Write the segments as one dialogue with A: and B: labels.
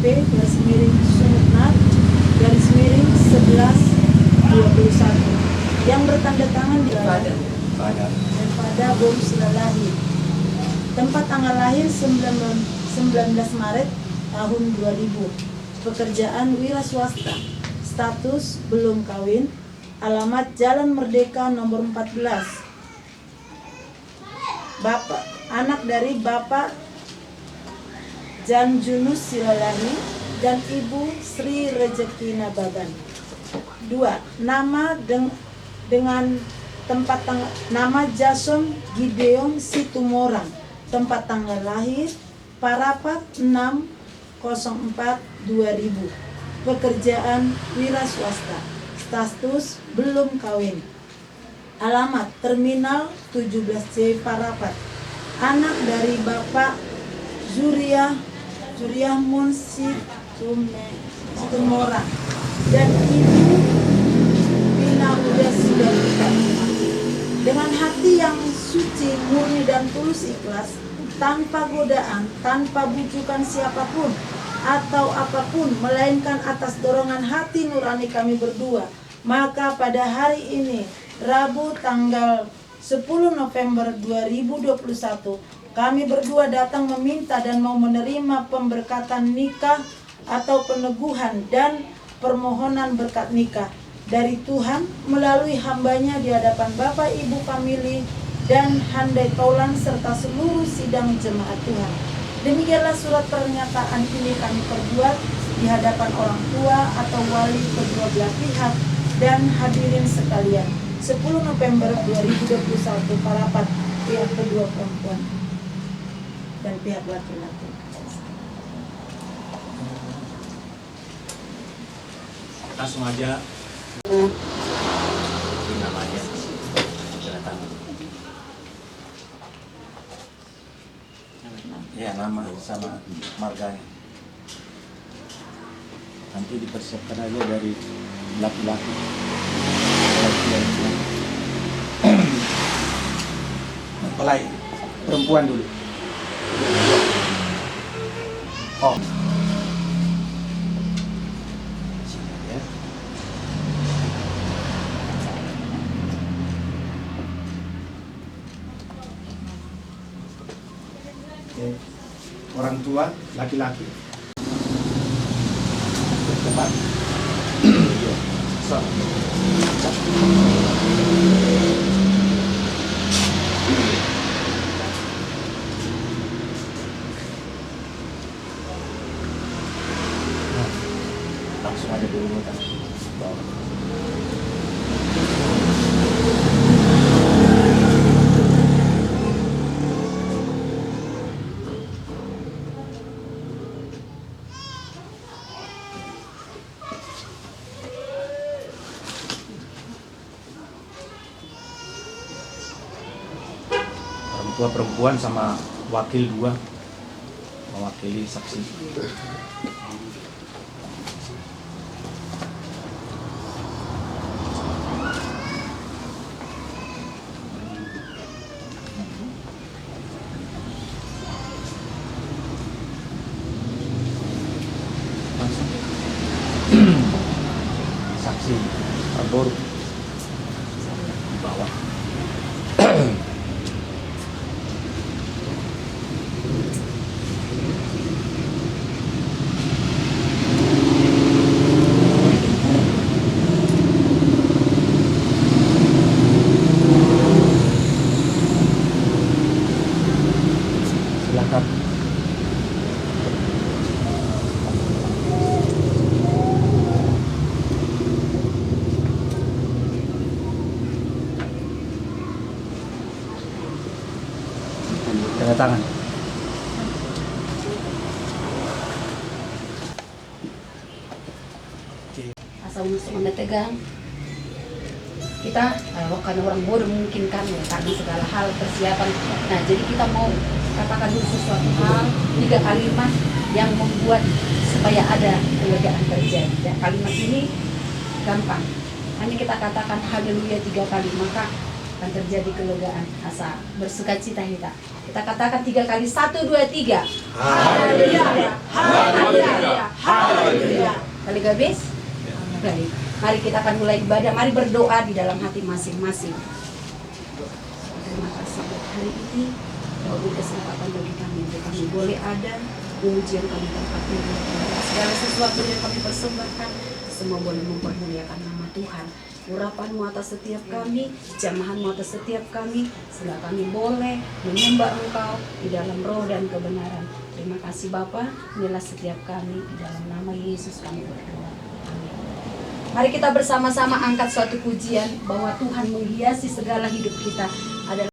A: P/Sunutnat/11/21 yang bertanda tangan di daripada Boris Lalahi. Tempat tanggal lahir 19 Maret tahun 2000. Pekerjaan wira swasta. Status belum kawin. Alamat Jalan Merdeka nomor 14. Bapak, anak dari Bapak Jan Junus Silalahi dan Ibu Sri Rezeki Nababan. 2. Nama dengan tempat nama Jason Gideon Situmorang. Tempat tanggal lahir Parapat 6/04/2000. Pekerjaan wira swasta. Status belum kawin. Alamat Terminal 17C Parapat. Anak dari Bapak Zuriah Situmorang dan Ibu Bina Udas Sidarika. Dengan hati yang suci, murni dan tulus ikhlas, tanpa godaan, tanpa bujukan siapapun atau apapun, melainkan atas dorongan hati nurani kami berdua, maka pada hari ini, Rabu tanggal 10 November 2021, kami berdua datang meminta dan mau menerima pemberkatan nikah atau peneguhan dan permohonan berkat nikah dari Tuhan melalui hambanya di hadapan Bapak Ibu famili dan handai taulan serta seluruh sidang jemaat Tuhan. Demikianlah surat pernyataan ini kami perbuat di hadapan orang tua atau wali kedua belah pihak dan hadirin sekalian. 10 November 2021 Parapat, pihak kedua perempuan dan pihak laki-laki.
B: Langsung aja namanya kedatangan. Ya, nama sama marganya. Nanti dipersiapkan aja dari laki-laki. Mempelai perempuan dulu. Oh.
C: Orang tua laki-laki. Cepat.
B: Langsung aja dulu kan. Tua perempuan sama wakil 2 mewakili saksi. Saksi Arbor di bawah. Silakan. Tanda tangan.
D: Asal muslim tegang. Kita karena orang bodoh mungkin kan ya, karena segala hal persiapan. Nah, jadi kita mau katakan dulu sesuatu hal 3 kalimat yang membuat supaya ada kelegaan terjadi. Dan kalimat ini gampang. Hanya kita katakan haleluya 3 kali, maka akan terjadi kelegaan, asa bersukacita kita. Kita katakan 3 kali, 1, 2, 3.
A: Haleluya, haleluya, haleluya.
D: Kali habis? Baik. Mari kita akan mulai ibadah. Mari berdoa di dalam hati masing-masing. Terima kasih buat hari ini. Kau beri kesempatan bagi kami untuk kami boleh ada ujian kami tempat ini. Segala sesuatu yang kami persembahkan, semua boleh mempermuliakan nama Tuhan. Urapanmu atas setiap kami, jamahanmu atas setiap kami, sehingga kami boleh menyembah Engkau di dalam roh dan kebenaran. Terima kasih Bapa, inilah setiap kami, di dalam nama Yesus kami berdoa. Amin. Mari kita bersama-sama angkat suatu pujian bahwa Tuhan menghiasi segala hidup kita. Adalah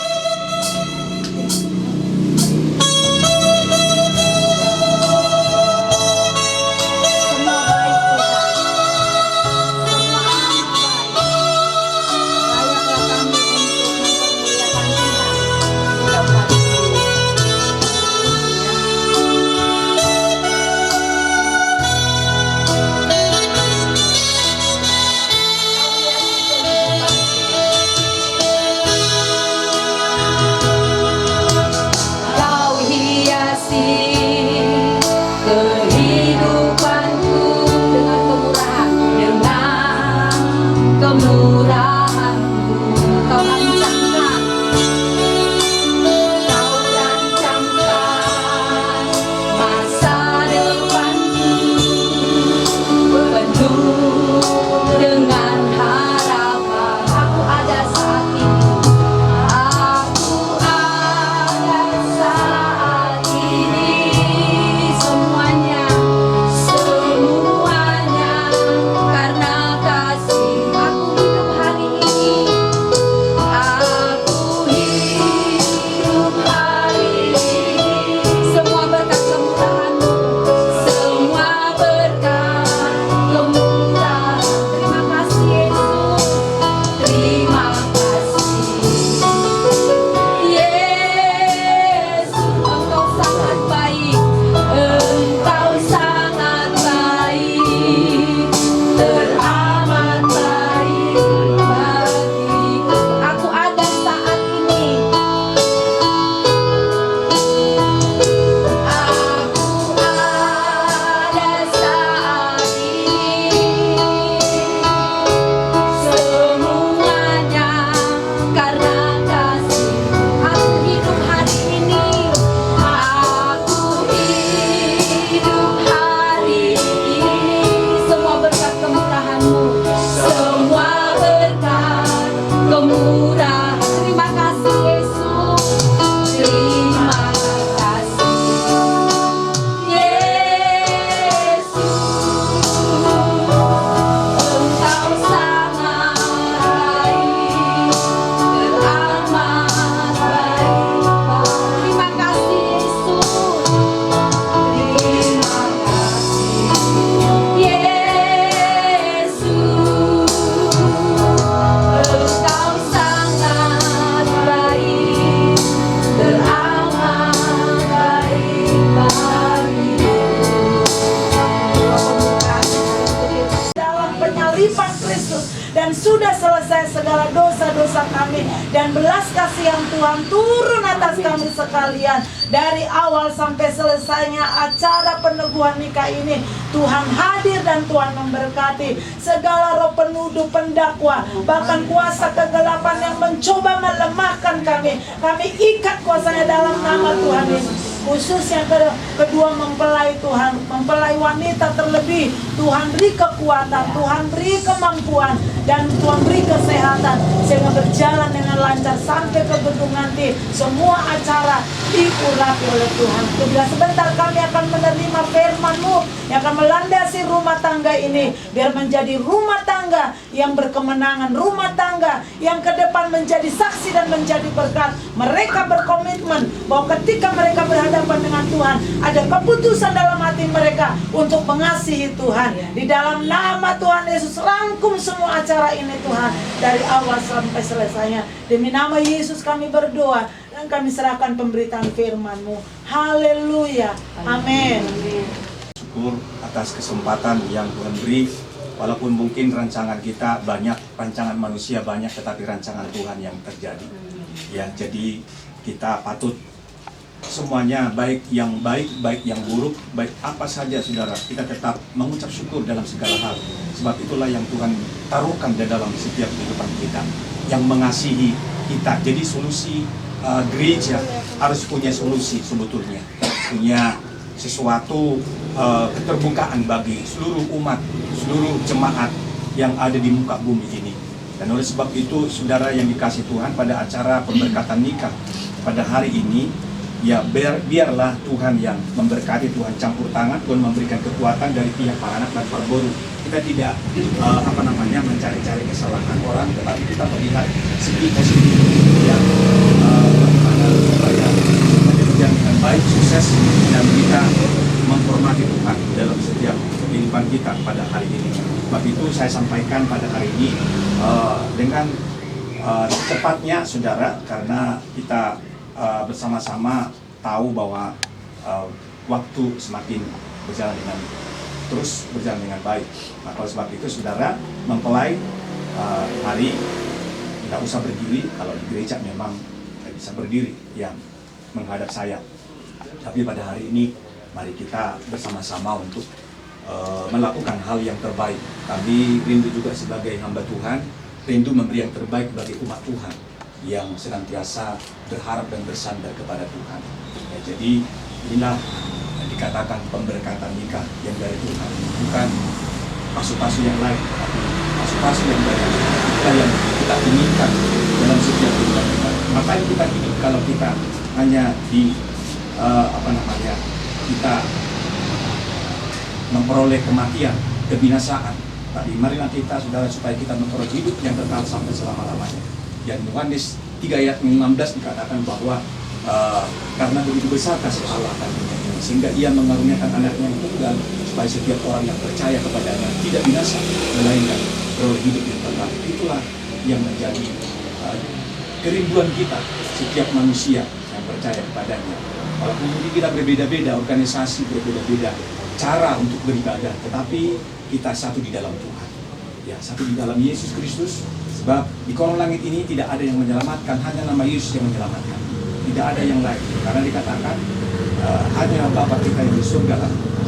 A: dan sudah selesai segala dosa-dosa kami, dan belas kasihan Tuhan turun atas kami sekalian. Dari awal sampai selesainya acara peneguhan nikah ini, Tuhan hadir dan Tuhan memberkati. Segala roh penuduh, pendakwa, bahkan kuasa kegelapan yang mencoba melemahkan kami ikat kuasanya dalam nama Tuhan Yesus. Khusus yang kedua, mempelai Tuhan, mempelai wanita terlebih, Tuhan beri kekuatan, Tuhan beri kemampuan, dan Tuhan beri kesehatan, sehingga berjalan dengan lancar sampai ke gedung nanti. Semua acara diurapi oleh Tuhan. Bila sebentar kami akan menerima firman-Mu yang akan melandasi rumah tangga ini, biar menjadi rumah tangga yang berkemenangan, rumah tangga yang ke depan menjadi saksi dan menjadi berkat. Mereka berkomitmen bahwa ketika mereka berhadapan dengan Tuhan, ada keputusan dalam hati mereka untuk mengasihi Tuhan. Di dalam nama Tuhan Yesus, rangkum semua acara ini Tuhan, dari awal sampai selesainya. Demi nama Yesus kami berdoa, dan kami serahkan pemberitaan firman-Mu. Haleluya, amin.
C: Syukur atas kesempatan yang Tuhan beri
B: Walaupun mungkin rancangan kita banyak, rancangan manusia banyak, tetapi rancangan Tuhan yang terjadi. Ya, jadi kita patut semuanya, baik yang buruk, baik apa saja saudara, kita tetap mengucap syukur dalam segala hal. Sebab itulah yang Tuhan taruhkan di dalam setiap kehidupan kita, yang mengasihi kita. Jadi solusi gereja harus punya solusi sebetulnya, punya sesuatu keterbukaan bagi seluruh umat, seluruh jemaat yang ada di muka bumi ini. Dan oleh sebab itu, saudara yang dikasih Tuhan, pada acara pemberkatan nikah pada hari ini, ya biarlah Tuhan yang memberkati, Tuhan campur tangan, Tuhan memberikan kekuatan dari pihak para anak dan para guru. Kita tidak mencari-cari kesalahan orang, tetapi kita melihat segi positif yang bagaimana supaya berjalan dengan baik, sukses, dan kita menghormati Tuhan dalam setiap kehidupan kita pada hari ini. Sebab itu saya sampaikan pada hari ini dengan cepatnya saudara, karena kita bersama-sama tahu bahwa waktu semakin terus berjalan dengan baik. Maka sebab itu saudara mempelai hari tidak usah berdiri. Kalau di gereja memang tidak bisa berdiri yang menghadap saya. Tapi pada hari ini mari kita bersama-sama untuk melakukan hal yang terbaik. Kami rindu juga sebagai hamba Tuhan, rindu memberi yang terbaik bagi umat Tuhan yang senantiasa berharap dan bersandar kepada Tuhan. Ya, jadi inilah yang dikatakan pemberkatan nikah yang dari Tuhan, bukan pasu-pasu yang lain, tapi pasu-pasu yang dari kita yang kita inginkan dalam setiap kehidupan kita. Makanya kita hidup kalau kita hanya di kita memperoleh kematian, kebinasaan. Tapi marilah kita, saudara, supaya kita memperoleh hidup yang kekal sampai selama-lamanya. Dan Yohanes 3 ayat 16 dikatakan bahwa karena begitu besar kasih Allah akan dunia ini, sehingga Ia mengaruniakan anaknya yang tunggal, supaya setiap orang yang percaya kepadanya tidak binasa, melainkan beroleh hidup yang kekal. Itulah yang menjadi kerinduan kita, setiap manusia yang percaya kepadanya. Walaupun kita berbeda-beda, organisasi berbeda-beda, cara untuk beribadah, tetapi kita satu di dalam Tuhan. Ya, satu di dalam Yesus Kristus. Sebab di kolong langit ini tidak ada yang menyelamatkan, hanya nama Yesus yang menyelamatkan. Tidak ada yang lain. Karena dikatakan hanya Bapa kita yang di surga.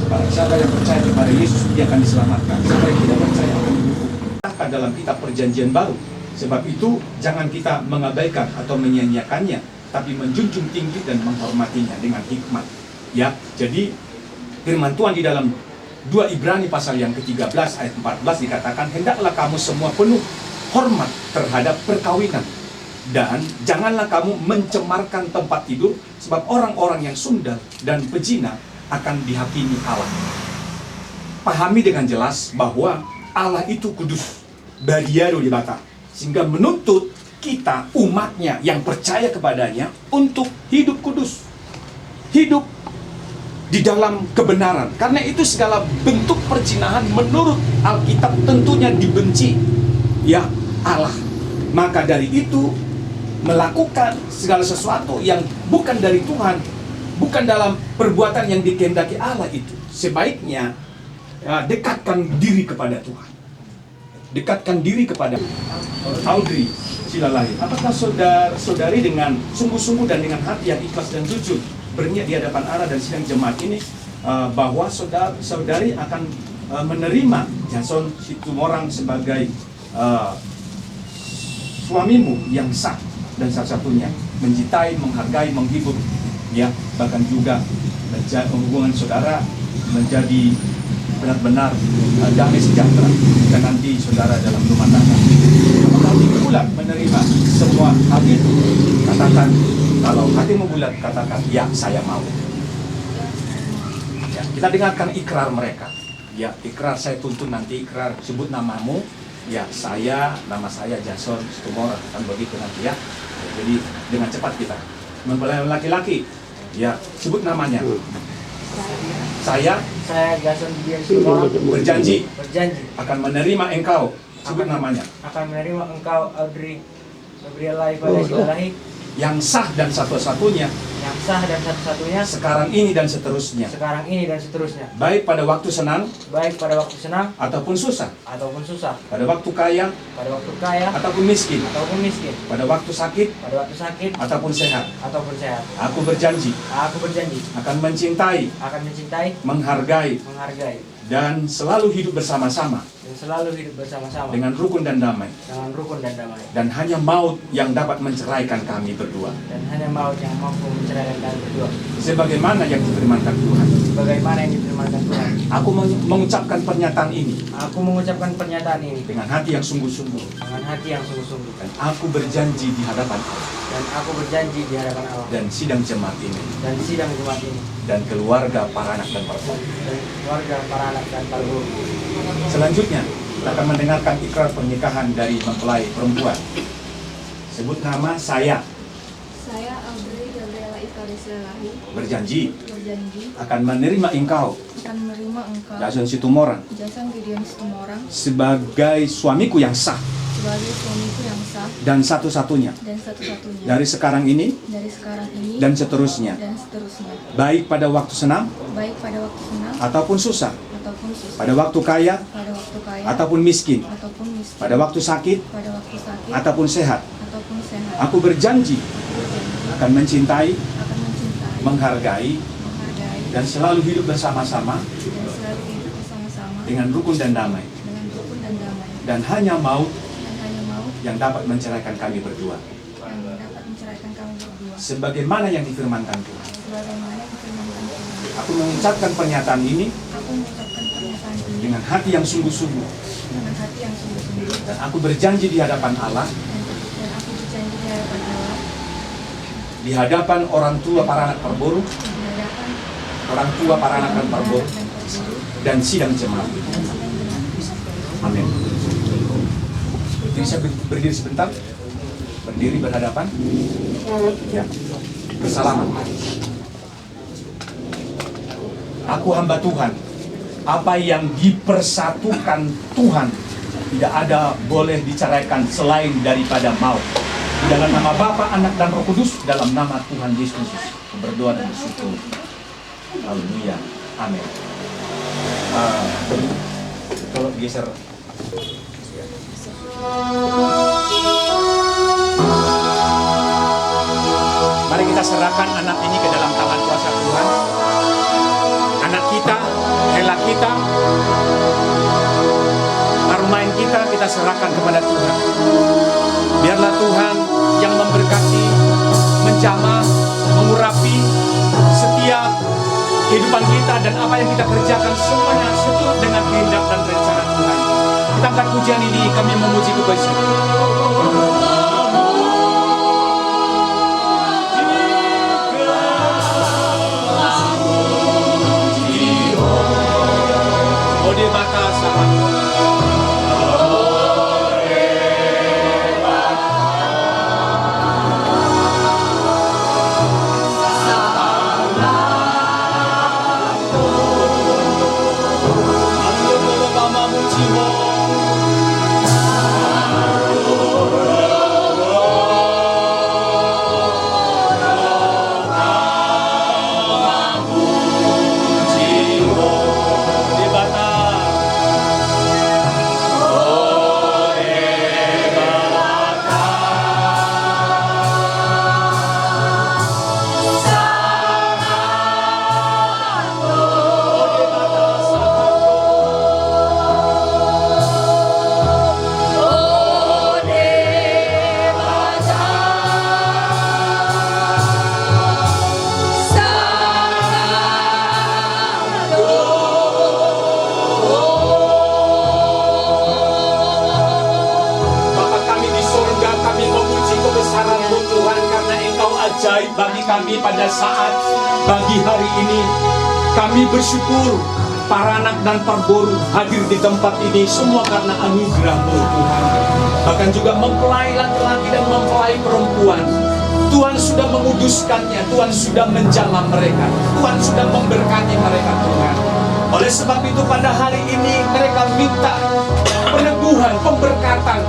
B: Barang siapa yang percaya kepada Yesus, dia akan diselamatkan. Siapa yang tidak percaya akan dihukum. Dalam kitab Perjanjian Baru. Sebab itu jangan kita mengabaikan atau menyia-nyiakannya, tapi menjunjung tinggi dan menghormatinya dengan hikmat. Ya, jadi firman Tuhan di dalam 2 Ibrani pasal yang ke-13 ayat 14 dikatakan, hendaklah kamu semua penuh hormat terhadap perkawinan, dan janganlah kamu mencemarkan tempat tidur, sebab orang-orang yang sundal dan pezina akan dihakimi Allah. Pahami dengan jelas bahwa Allah itu kudus, bariado di bata, sehingga menuntut kita umatnya yang percaya kepadanya untuk hidup kudus, hidup di dalam kebenaran. Karena itu segala bentuk perzinahan menurut Alkitab tentunya dibenci ya Allah. Maka dari itu melakukan segala sesuatu yang bukan dari Tuhan, bukan dalam perbuatan yang dikehendaki Allah itu, sebaiknya dekatkan diri kepada Tuhan. Dekatkan diri kepada Audrey Silalahi. Apakah saudari dengan sungguh-sungguh dan dengan hati yang ikhlas dan jujur berniat di hadapan Allah dan sidang jemaat ini bahwa saudari akan menerima Jason Situmorang sebagai suamimu yang sah dan satu-satunya, mencintai, menghargai, menghibur, ya, bahkan juga hubungan saudara menjadi benar-benar damai sejahtera dan nanti saudara dalam rumah tangga. Apakah hatimu bulat menerima semua hal itu? Katakan, kalau hatimu bulat, katakan, ya saya mau. Ya, kita dengarkan ikrar mereka. Ya, ikrar saya tuntun nanti, ikrar sebut namamu. Ya, nama saya Jason Situmorang, kan begitu nanti ya. Jadi dengan cepat kita mempelai laki-laki, ya sebut namanya. Saya
E: Jason Situmorang
B: berjanji
E: akan
B: menerima engkau, sebut namanya,
E: akan menerima engkau Audrey Gabriela Ibadah Silalahi
B: yang sah dan satu-satunya
E: yang sah dan satu-satunya,
B: sekarang ini dan seterusnya,
E: sekarang ini dan seterusnya,
B: baik pada waktu senang
E: baik pada waktu senang
B: ataupun susah,
E: ataupun susah,
B: pada waktu kaya
E: pada waktu kaya
B: ataupun miskin,
E: ataupun miskin,
B: pada waktu sakit
E: pada waktu sakit
B: ataupun sehat.
E: ataupun sehat.
B: Aku berjanji
E: Aku berjanji
B: akan mencintai,
E: akan mencintai,
B: menghargai,
E: menghargai,
B: dan selalu hidup bersama-sama
E: dan selalu hidup bersama-sama
B: dengan rukun dan damai.
E: dengan rukun dan damai.
B: Dan hanya maut yang dapat menceraikan kami berdua.
E: Dan hanya maut yang mampu menceraikan kami berdua.
B: Sebagaimana yang difirmankan Tuhan.
E: Sebagaimana yang difirmankan Tuhan.
B: Aku mengucapkan pernyataan ini
E: Aku mengucapkan pernyataan ini
B: dengan hati yang sungguh-sungguh.
E: dengan hati yang sungguh-sungguh.
B: Dan aku berjanji di hadapan Allah
E: Dan aku berjanji di hadapan Allah
B: dan sidang jemaat ini
E: dan sidang Jumat ini
B: dan keluarga para anak dan para guru.
E: dan keluarga para anak dan para guru.
B: Selanjutnya, kita akan mendengarkan ikrar pernikahan dari mempelai perempuan. Sebut nama saya.
F: Saya Audrey Gabriela Ikariselahi
B: Berjanji
F: berjanji
B: akan menerima engkau,
F: akan menerima engkau,
B: Jason Situmorang,
F: Jason Gideon Situmorang,
B: sebagai suamiku yang sah
F: sebagai suamiku yang sah
B: dan satu-satunya
F: dan satu-satunya
B: dari sekarang ini
F: dari sekarang ini
B: dan seterusnya,
F: dan seterusnya,
B: baik pada waktu senang
F: baik pada waktu senang
B: ataupun susah,
F: ataupun susah,
B: pada waktu kaya
F: pada waktu kaya
B: ataupun miskin,
F: ataupun miskin,
B: pada waktu sakit
F: pada waktu sakit
B: ataupun sehat.
F: ataupun sehat.
B: Aku berjanji
F: Berjanji
B: akan mencintai,
F: akan mencintai,
B: menghargai,
F: menghargai,
B: dan selalu hidup bersama-sama
F: dan selalu hidup bersama-sama
B: dengan rukun dan damai.
F: dengan rukun dan damai,
B: Dan hanya maut
F: dan hanya maut
B: yang dapat menceraikan kami berdua.
F: yang dapat menceraikan kami berdua.
B: Sebagaimana yang difirmankan Tuhan.
F: Sebagaimana difirmankan Tuhan.
B: Aku mengucapkan pernyataan ini
F: Aku mengucapkan pernyataan ini
B: dengan hati yang sungguh-sungguh.
F: dengan hati yang sungguh-sungguh
B: Dan aku berjanji di hadapan Allah,
F: dan aku berjanji di hadapan Allah,
B: di hadapan orang tua para anak perburu,
F: di hadapan
B: orang tua para anak dan perburu,
F: dan perburu
B: dan sidang jemaat.
F: dan sidang jemaat.
B: Amin. Jadi saya berdiri sebentar. Berdiri berhadapan. Ya. Bersalaman. Aku hamba Tuhan. Apa yang dipersatukan Tuhan tidak ada boleh diceraikan selain daripada maut. Di dalam nama Bapa, Anak, dan Roh Kudus, dalam nama Tuhan Yesus, berdoa dan bersyukur. Haleluya. Amin. Tolong geser. Mari kita serahkan anak ini ke dalam tangan kuasa Tuhan. Anak kita, Ella kita, main kita serahkan kepada Tuhan. Biarlah Tuhan yang memberkati, menjamah, mengurapi setiap kehidupan kita dan apa yang kita kerjakan semuanya seturut dengan kehendak dan rencana Tuhan. Kita angkat pujian ini, kami memuji kebesaran. Ode bata sahabat. Ajaib bagi kami pada saat pagi hari ini. Kami bersyukur para anak dan perboru hadir di tempat ini semua karena anugerah-Mu Tuhan. Bahkan juga mempelai laki-laki dan mempelai perempuan, Tuhan sudah menguduskannya, Tuhan sudah menjamah mereka, Tuhan sudah memberkati mereka Tuhan. Oleh sebab itu pada hari ini mereka minta peneguhan, pemberkatan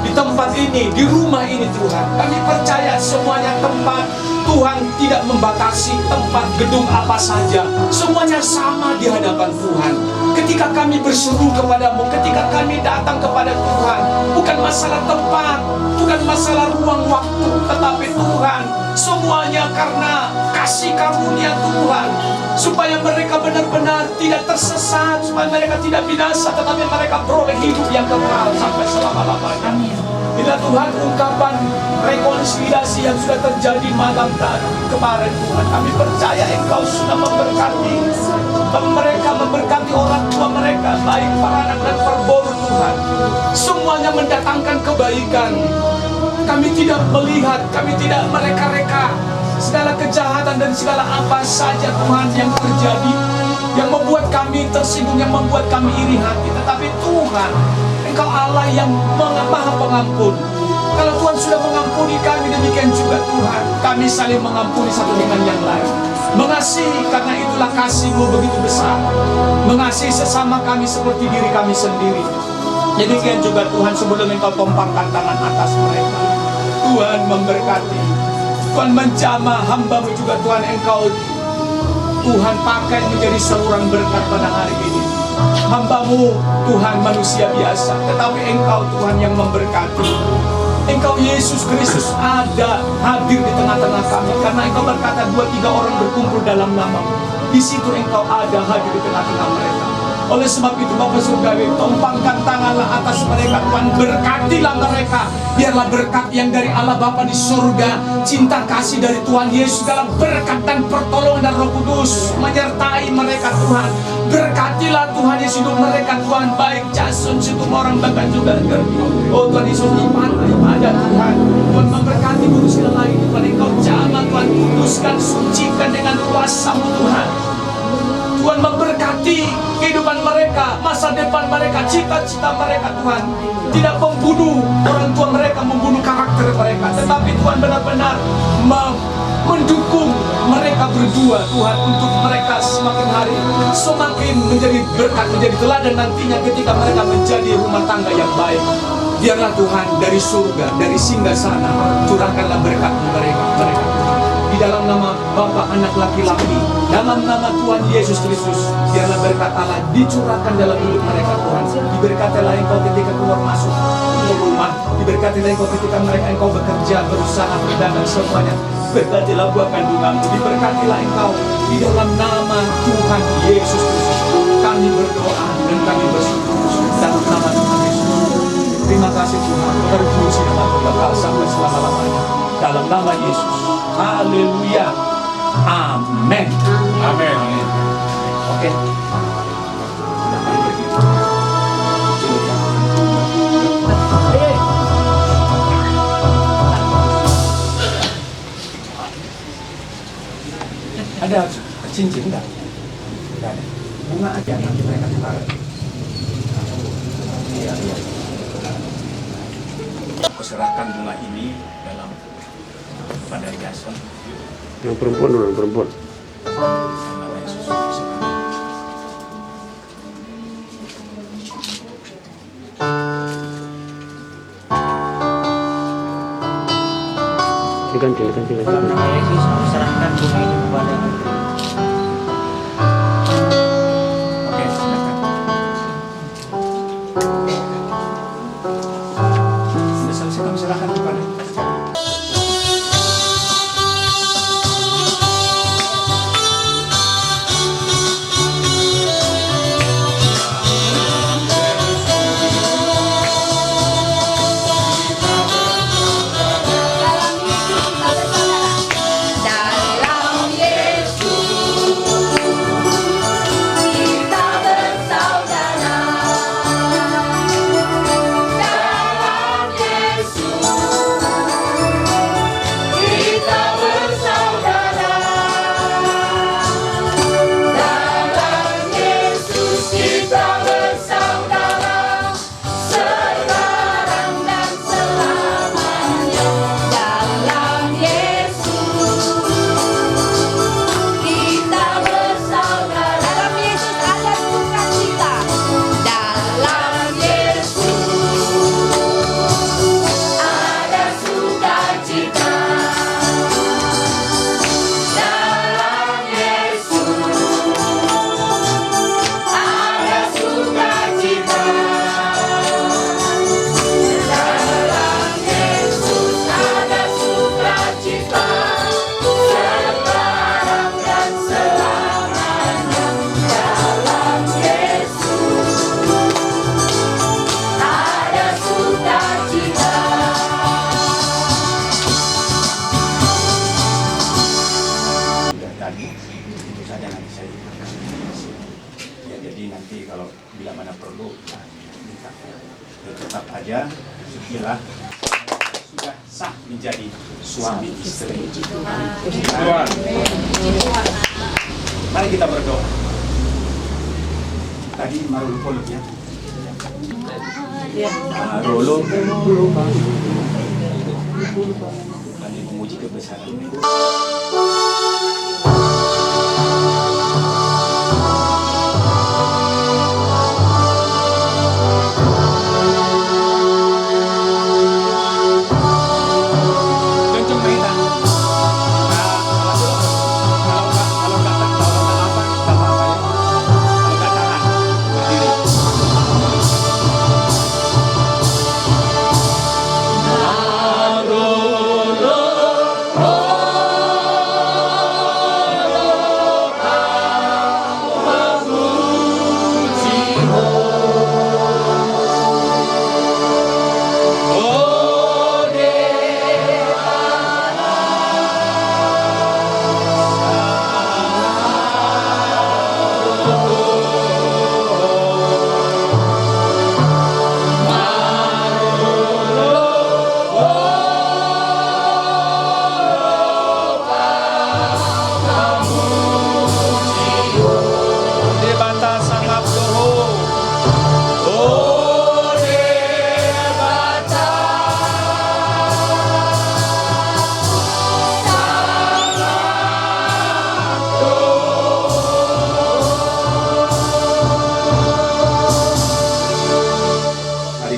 B: di tempat ini, di rumah ini Tuhan. Kami percaya semuanya tempat Tuhan tidak membatasi tempat gedung apa saja. Semuanya sama di hadapan Tuhan. Ketika kami berseru kepadamu, ketika kami datang kepada Tuhan, bukan masalah tempat, bukan masalah ruang waktu, tetapi Tuhan, semuanya karena kasih karunia Tuhan, supaya mereka benar-benar tidak tersesat, supaya mereka tidak binasa, tetapi mereka beroleh hidup yang kekal sampai selama-lamanya. Bila Tuhan, ungkapan rekonsiliasi yang sudah terjadi malam tadi kemarin, Tuhan, kami percaya Engkau sudah memberkati mereka, memberkati orang tua mereka, baik para anak dan perboru, Tuhan. Semuanya mendatangkan kebaikan. Kami tidak melihat, kami tidak mereka-reka segala kejahatan dan segala apa saja, Tuhan, yang terjadi, yang membuat kami tersinggung, yang membuat kami iri hati. Tetapi Tuhan, Engkau Allah yang maha pengampun. Kalau Tuhan sudah mengampuni kami, demikian juga Tuhan, kami saling mengampuni satu dengan yang lain. Mengasihi, karena itulah kasih-Mu begitu besar. Mengasihi sesama kami seperti diri kami sendiri. Demikian juga Tuhan, sebelum Engkau tumpangkan tangan atas mereka, Tuhan memberkati, Tuhan menjamah hamba-Mu juga, Tuhan, Engkau Tuhan pakai menjadi saluran berkat pada hari ini. Hamba-Mu Tuhan manusia biasa, tetapi Engkau Tuhan yang memberkati. Engkau Yesus Kristus ada hadir di tengah-tengah kami, karena Engkau berkata 2-3 orang berkumpul dalam nama-Mu, di situ Engkau ada hadir di tengah-tengah mereka. Oleh sebab itu Bapa Surgawi, tumpangkan tanganlah atas mereka, Tuhan, berkatilah mereka. Biarlah berkat yang dari Allah Bapa di surga, cinta kasih dari Tuhan Yesus dalam berkat dan pertolongan dan Roh Kudus menyertai mereka, Tuhan. Berkatilah Tuhan Yesus hidup mereka, Tuhan, baik Jason, situ orang, bahkan juga Gerbi. Oh Tuhan Yesus, ibadah Tuhan. Tuhan memberkati guru sila lain, Tuhan, Engkau jamah, Tuhan, kuduskan, sucikan dengan kuasa-Mu, Tuhan. Tuhan memberkati kehidupan mereka, masa depan mereka, cita-cita mereka, Tuhan. Tidak membunuh orang tua mereka, membunuh karakter mereka, tetapi Tuhan benar-benar mendukung mereka berdua, Tuhan, untuk mereka semakin hari semakin menjadi berkat, menjadi teladan nantinya ketika mereka menjadi rumah tangga yang baik. Biarlah Tuhan dari surga, dari singgasana, curahkanlah berkat mereka. Di dalam nama Bapa, Anak, Laki-laki, dalam nama Tuhan Yesus Kristus, biarlah berkat Allah dicurahkan dalam hidup mereka, Tuhan. Diberkatilah Engkau ketika keluar masuk ke rumah, diberkatilah Engkau ketika mereka Engkau bekerja, berusaha, berdagang, semuanya. Berkatilah buah kandungan-Mu, diberkatilah Engkau di dalam nama Tuhan Yesus Kristus. Kami berdoa dan kami bersyukur dalam nama Tuhan Yesus. Terima kasih Tuhan, terpuji nama kekal sampai selama-lamanya. Dalam nama Yesus. Haleluya. Amin. Amin. Oke. Ada cincin enggak? Enggak ada. Bunga aja nanti mereka tukar. Iya. Aku serahkan bunga ini dalam pada Jason.
G: Yang perempuan dulu, yang perempuan.
B: Nama Yesus.
G: Ganti.
E: Dalam nama Yesus, aku serahkan bunga ini kepada-Mu.
B: Oke, silakan. Sudah selesai, kami serahkan kepada.
D: Dalam Yesus
B: bila mana perlu minta. Tetap aja sekilah sudah sah menjadi suami istri. Tuhan. Mari kita berdoa. Tadi marul kolok ya. Marolo. Kami memuji kebesaran.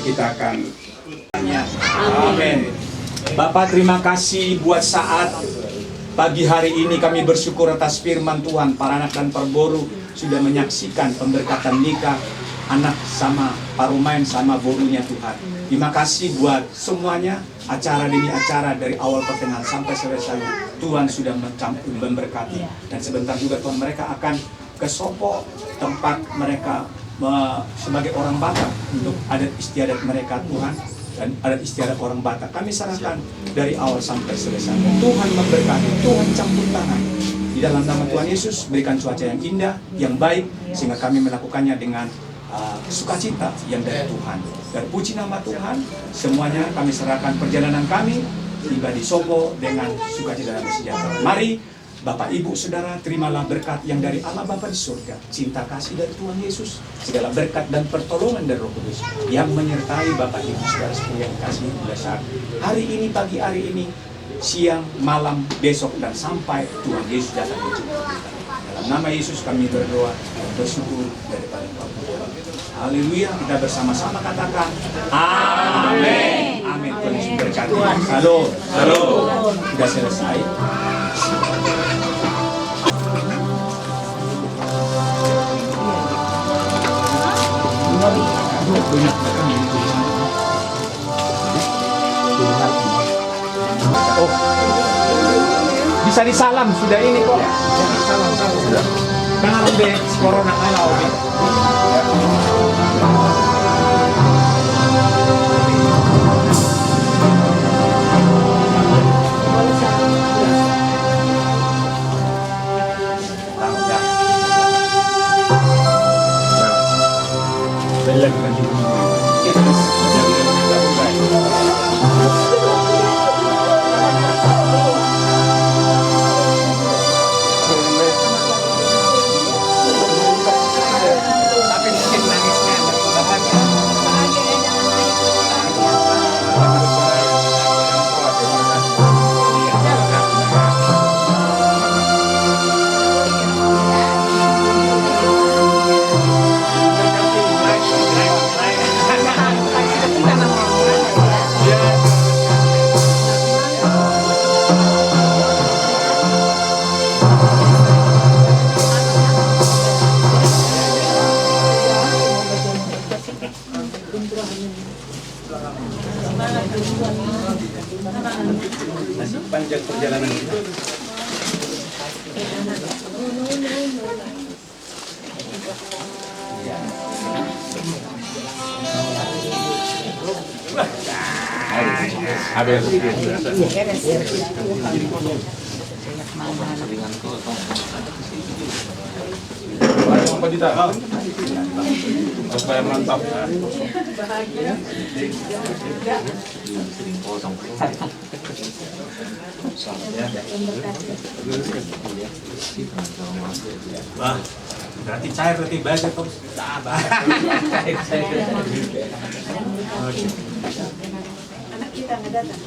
B: Kita akan amin. Bapak, terima kasih buat saat pagi hari ini kami bersyukur atas firman Tuhan. Para anak dan perboru sudah menyaksikan pemberkatan nikah anak sama parumain sama borunya Tuhan. Terima kasih buat semuanya, acara demi acara dari awal pertengahan sampai selesai. Tuhan sudah memberkati. Dan sebentar juga Tuhan mereka akan ke Sopo, tempat mereka sebagai orang Batak untuk adat istiadat mereka Tuhan, dan adat istiadat orang Batak kami serahkan dari awal sampai selesai. Tuhan memberkati, Tuhan campur tangan di dalam nama Tuhan Yesus, berikan cuaca yang indah, yang baik, sehingga kami melakukannya dengan sukacita yang dari Tuhan. Dan puji nama Tuhan, semuanya kami serahkan perjalanan kami tiba di Sopo dengan sukacita dan sejahtera. Mari Bapak, Ibu, Saudara, terimalah berkat yang dari Allah Bapa di surga, cinta kasih dari Tuhan Yesus, segala berkat dan pertolongan dari Roh Kudus yang menyertai Bapak, Ibu, Saudara sekalian kasih belasan hari ini, pagi hari ini, siang, malam, besok, dan sampai Tuhan Yesus datang menjemput kita. Dalam nama Yesus kami berdoa dan bersyukur daripada Tuhan. Haleluya, kita bersama-sama katakan amin. Amin. Tuhan Yesus berkati. Halo, halo. Sudah selesai. Oh, bisa disalam sudah ini kok. Salam. Karena udah corona ayo. Masih panjang perjalanan kita.
H: Apa Dita? Supaya mantap.
B: Wah, berarti cair berarti basi tuh.
A: Anak kita nggak datang.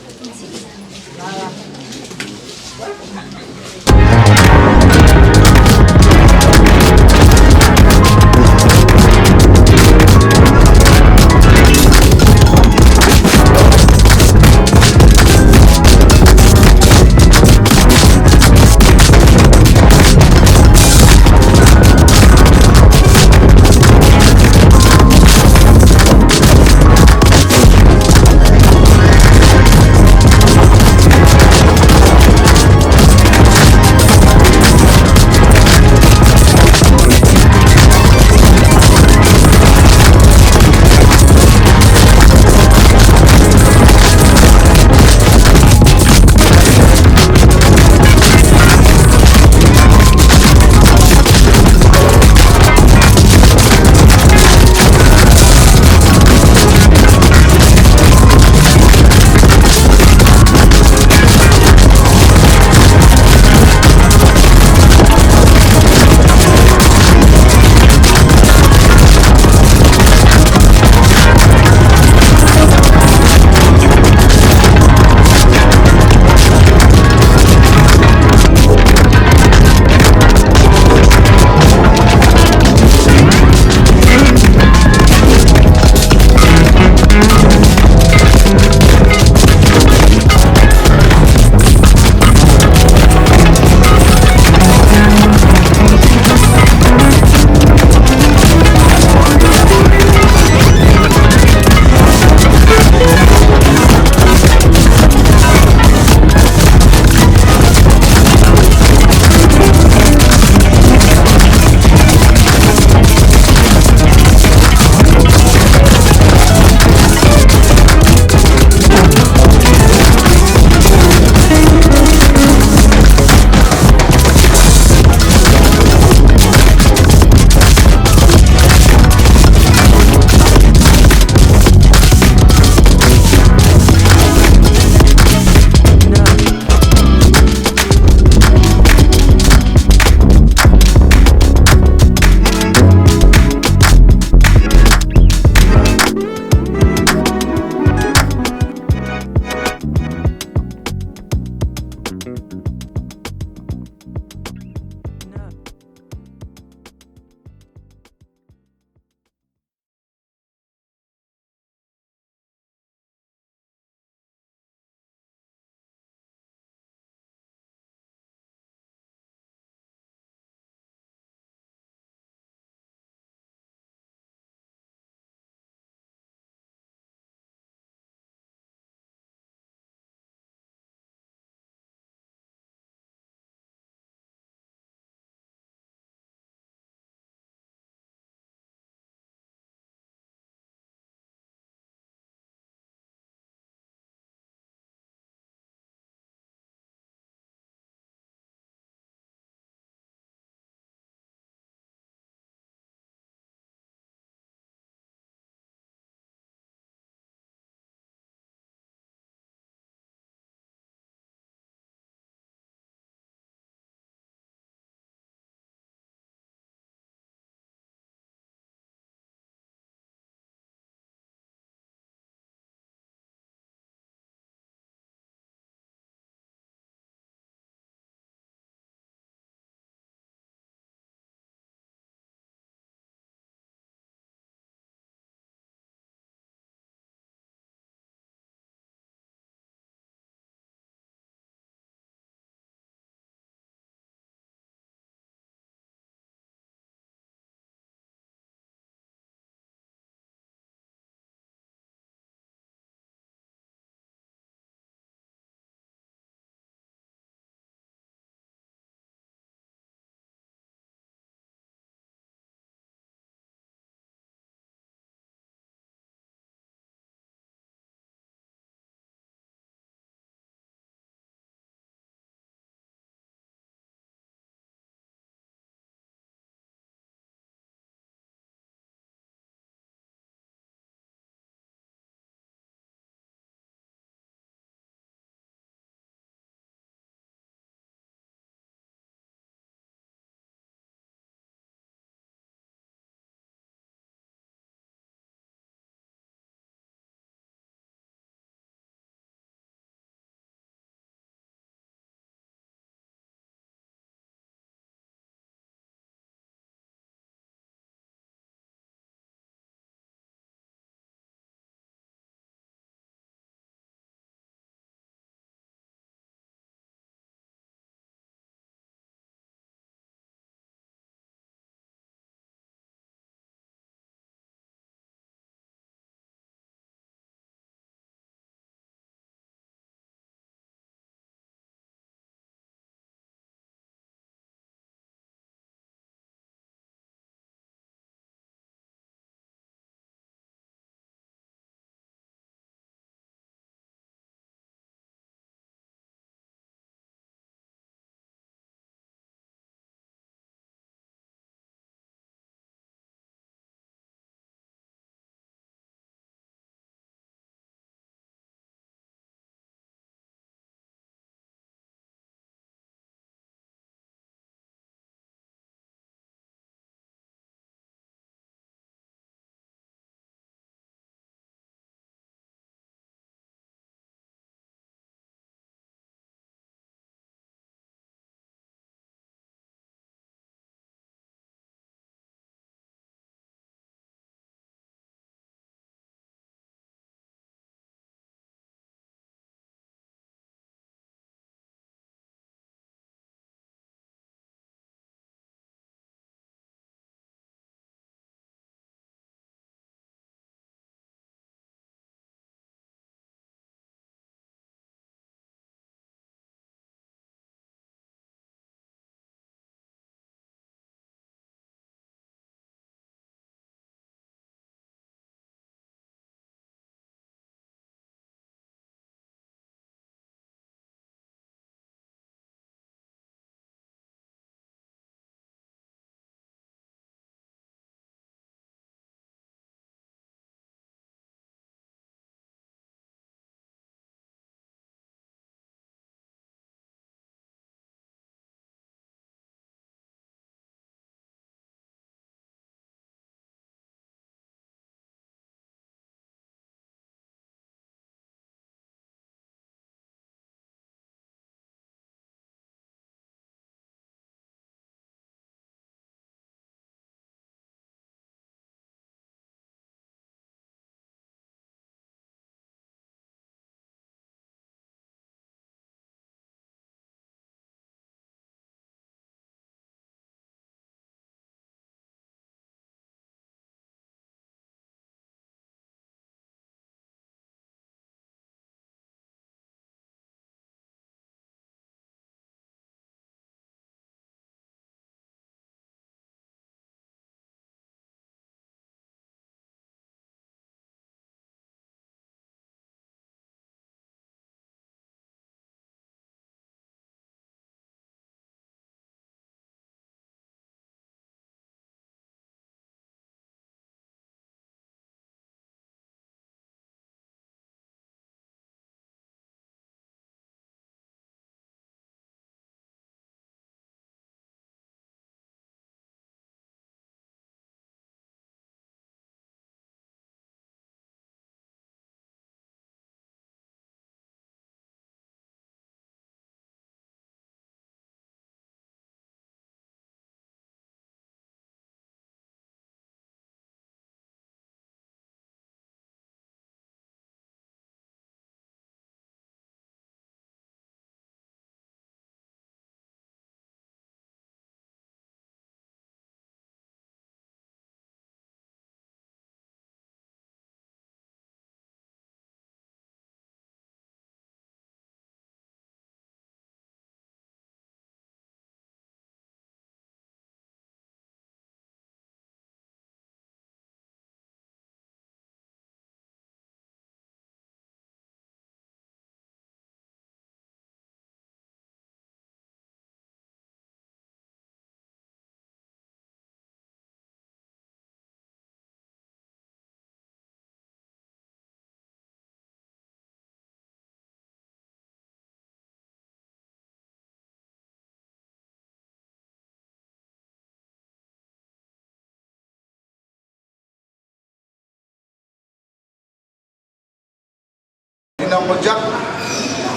I: yang mojak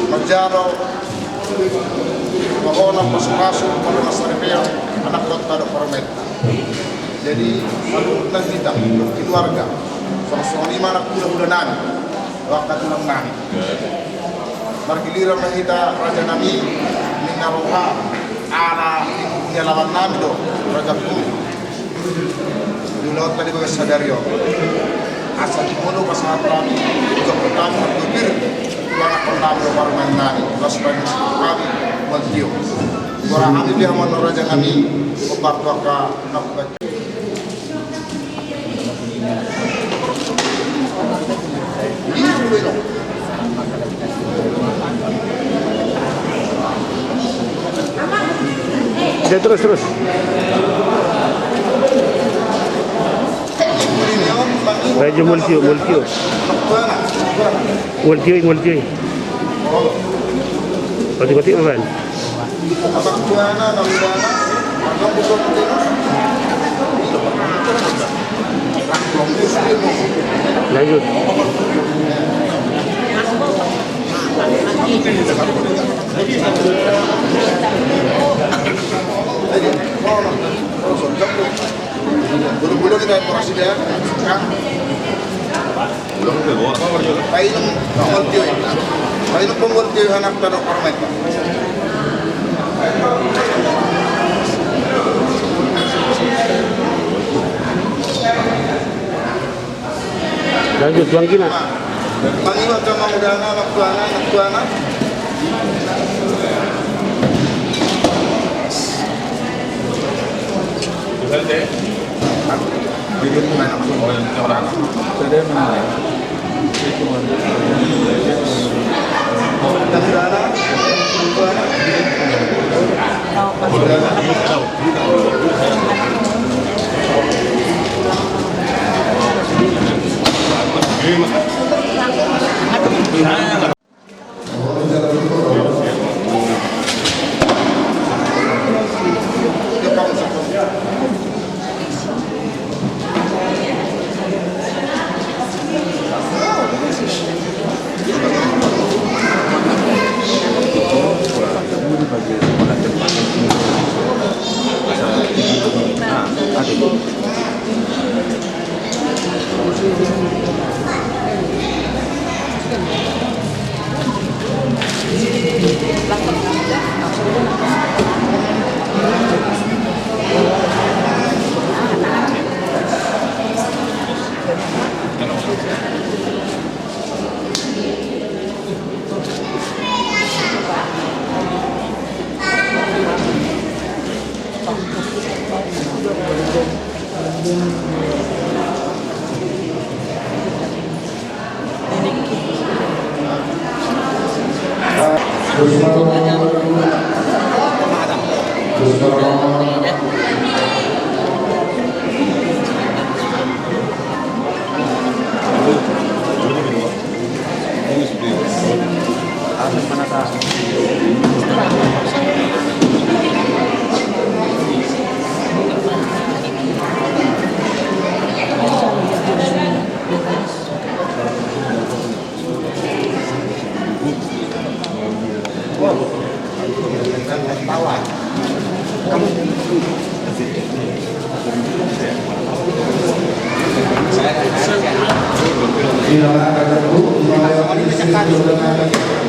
I: Majaro Mahona Pasu-Pasu Mahona Saripeo anak kota do Kormet. Jadi alumni kita keluarga 105 anak bulan-bulanan waktu tulang nani margiliran kita raja nami minaroha ana punya lawan nami do raja pun dulu tadi bagai sadario asal dimulu pasangan kami untuk pertama berbir anak pertama do baru nani lasban kami waltio orang kami dia mau raja nami obat waka nak
G: Ya terus. Raja multio. Multio. Kotik apa? Lanjut.
I: Bulu-bulu kita operasi dia, kan? Painum pengultio anak tanah Kormet.
G: Lanjut Bang Gina.
I: Pangiwa kama mudana anak tuana.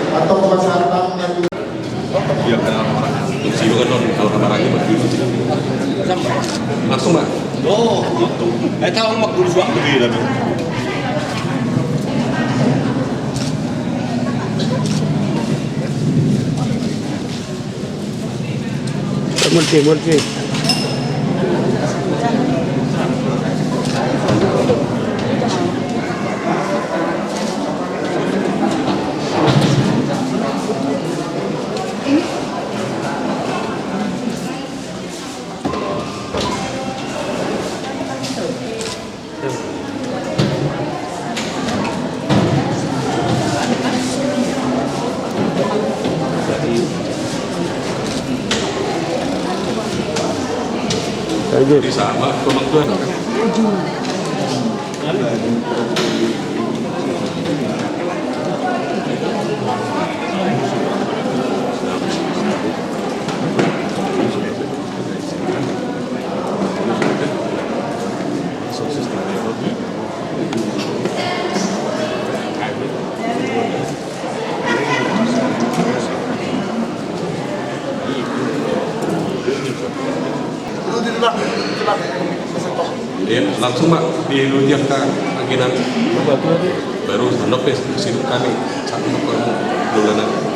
I: Atau peserta
H: Iya kan orang-orang sih kan kalau kamar lagi langsung Mbak. Oh, gitu. Tahu mak dulu suak begini tapi.
G: Multi. Lanjut.
H: Jadi sama pemangkuan. Ya, langsung mak diluncurkan aginan baru handok deh situ kami satu bulanan.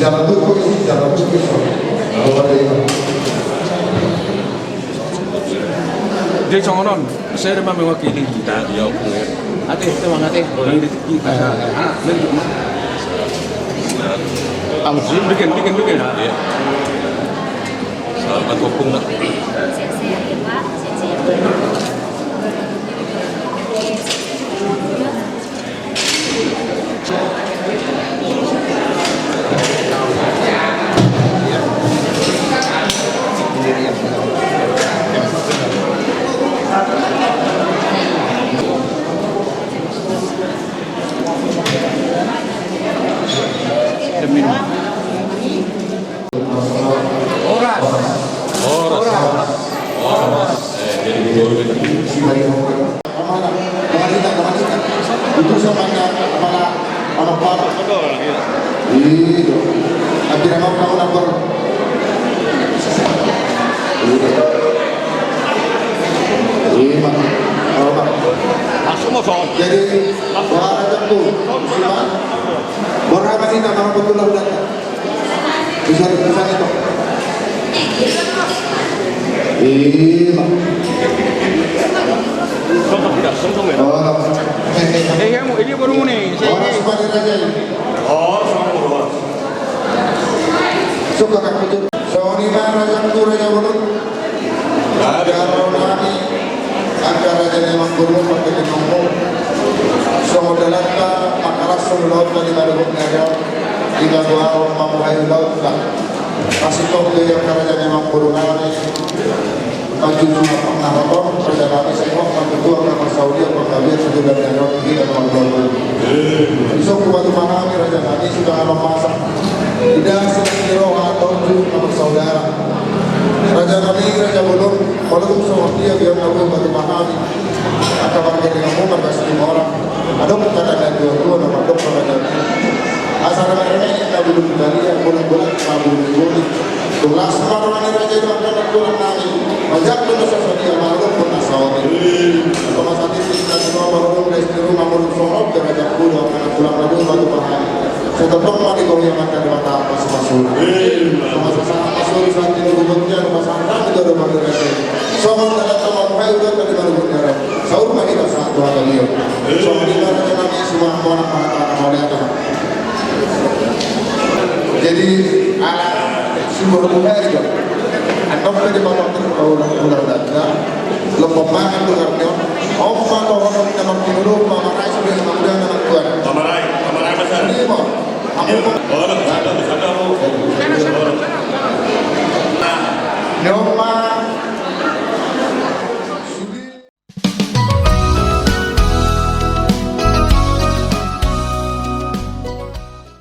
I: Jalan tuh kok jalan tuh kalau ada yang
C: Dia congonon, saya memang mewakili kita.
H: Ya, punya.
C: Ate, teman ate, orang di kita. Anak, lagi. Muslim bikin.
H: Ya. Selamat kopung nak.
I: itu sama kepala para itu akhirnya mau tahu lapor jadi bahara tentu musliman berapa kita nama betul udah bisa itu
C: Ini baru nih.
I: Orang sebagai raja ini. Suka kan betul. Soalnya raja itu raja belum. Ada Ronani, ada raja memang belum pakai nomor. Soalnya dalam makalah sebelum tadi baru berniaga. Jika doa orang memulai laut tak. Kasih tahu dia yang raja memang belum ada. Maju cuma pernah apa? Raja kami semua ketua kamar Saudi atau kalian sudah berniaga tinggi dan orang-orang. Besok waktu kami raja kami sudah ada masak. Tidak sekira atau nama saudara. Raja kami raja belum sama dia biar tahu waktu kami. Akan warga dengan umur kasih 5 orang. Ada kata dan dua nama dokter raja. Asal ini kita belum kali yang bulan-bulan belum. Tulas orang raja itu akan berkurang lagi. Banyak dosa dia malu pun Saudi. Kalau saat ini kita semua baru dari rumah baru sorok raja pulang akan pulang lagi batu paham. Saya tetap mari kau yang akan mata apa masuk. Masa masuk saat ini gubernurnya rumah santan itu ada baru raja. Soal dalam teman saya udah tadi baru berjalan. Saud mari kita satu hari dia. Soal di mana kami semua orang mengatakan mau lihat. Jadi simbol budaya juga. Atau kita dibawa ke ular dada, lepok banget tuh karena apa tuh orang kita mau dulu, mamarai sudah kemudian anak tuan. Mamarai besar. Ini mau, aku mau. Oh, besar.